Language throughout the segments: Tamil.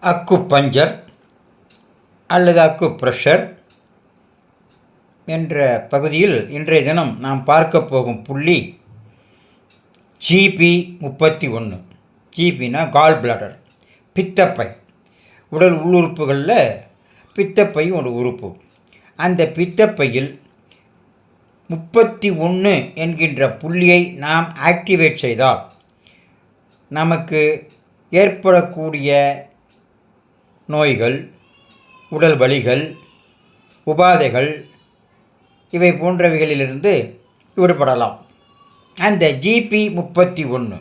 அக்குபஞ்சர் அல்லது அக்குப்ரெஷர் என்ற பகுதியில் இன்றைய தினம் நாம் பார்க்க போகும் புள்ளி ஜிபி 31. ஜிபினா கால் பிளாடர், பித்தப்பை. உடல் உள்ளுறுப்புகளில் பித்தப்பை ஒரு உறுப்பு. அந்த பித்தப்பையில் 31 என்கின்ற புள்ளியை நாம் ஆக்டிவேட் செய்தால் நமக்கு ஏற்படக்கூடிய நோய்கள், உடல் வலிகள், உபாதைகள் இவை போன்றவைகளிலிருந்து விடுபடலாம். அந்த ஜிபி 31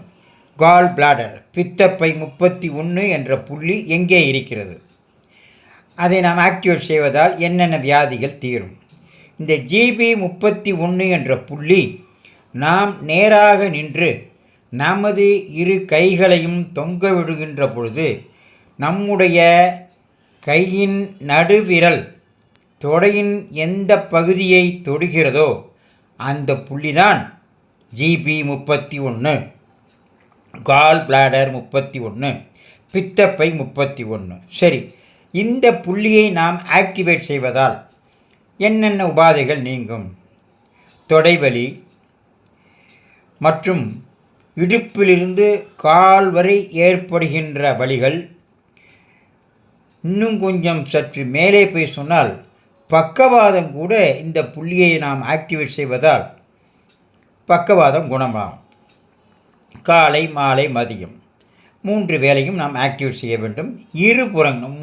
கால் பிளாடர், பித்தப்பை 31 என்ற புள்ளி எங்கே இருக்கிறது? அதை நாம் ஆக்டிவேட் செய்வதால் என்னென்ன வியாதிகள் தீரும்? இந்த ஜிபி 31 என்ற புள்ளி நாம் நேராக நின்று நமது இரு கைகளையும் தொங்க விடுகின்ற பொழுது நம்முடைய கையின் நடுவிரல் தொடையின் எந்த பகுதியை தொடுகிறதோ அந்த புள்ளிதான் ஜிபி 31, கால் பிளாடர் 31, பித்தப்பை 31. சரி, இந்த புள்ளியை நாம் ஆக்டிவேட் செய்வதால் என்னென்ன உபாதைகள் நீங்கும்? தொடைவலி மற்றும் இடுப்பிலிருந்து கால் வரை ஏற்படுகின்ற வலிகள், இன்னும் கொஞ்சம் சற்று மேலே போய் சொன்னால் பக்கவாதம் கூட இந்த புள்ளியை நாம் ஆக்டிவேட் செய்வதால் பக்கவாதம் குணமாகும். காலை, மாலை, மதியம் 3 வேளையும் நாம் ஆக்டிவேட் செய்ய வேண்டும். இருபுறங்களும்,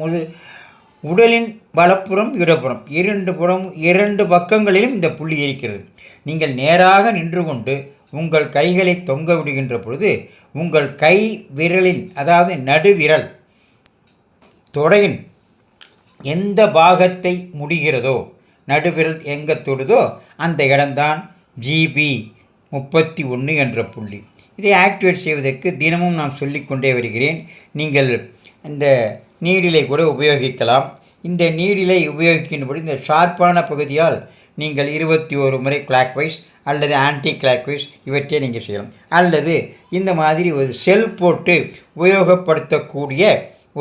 உடலின் வலப்புறம், இடப்புறம், இரண்டு பக்கங்களிலும் இந்த புள்ளி இருக்கிறது. நீங்கள் நேராக நின்று கொண்டு உங்கள் கைகளை தொங்க விடுகின்ற பொழுது உங்கள் கை விரலின், அதாவது நடுவிரல் தொடையின் எந்த பாகத்தை முடிகிறதோ, நடுவிரல் எங்கே தொடுதோ அந்த இடம்தான் ஜிபி 31 என்ற புள்ளி. இதை ஆக்டிவேட் செய்வதற்கு தினமும் நான் சொல்லிக்கொண்டே வருகிறேன். நீங்கள் இந்த நீடிலை கூட உபயோகிக்கலாம். இந்த நீடிலை உபயோகிக்கின்றபோது இந்த ஷார்ப்பான பகுதியால் நீங்கள் 21 முறை கிளாக் வைஸ் அல்லது ஆன்டி கிளாக் வைஸ் இவற்றை நீங்கள் செய்யலாம். அல்லது இந்த மாதிரி ஒரு செல் போட்டு உபயோகப்படுத்தக்கூடிய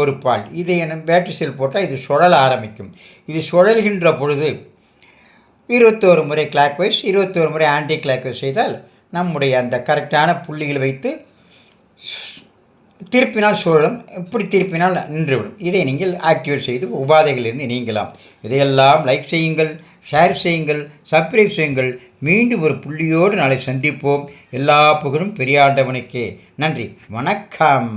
ஒரு பால், இதை பேட்டரி செல் போட்டால் இது சுழல ஆரம்பிக்கும். இது சுழல்கின்ற பொழுது 21 முறை கிளாக் வைஸ், 21 முறை ஆன்டி கிளாக் வைஸ் செய்தால் நம்முடைய அந்த கரெக்டான புள்ளிகளை வைத்து திருப்பினால் சுழலும், இப்படி திருப்பினால் நின்றுவிடும். இதை நீங்கள் ஆக்டிவேட் செய்து உபாதைகளிலிருந்து நீங்கலாம். இதையெல்லாம் லைக் செய்யுங்கள், ஷேர் செய்யுங்கள், சப்ஸ்கிரைப் செய்யுங்கள். மீண்டும் ஒரு புள்ளியோடு நாளை சந்திப்போம். எல்லா புகழும் பெரியாண்டவனுக்கே. நன்றி, வணக்கம்.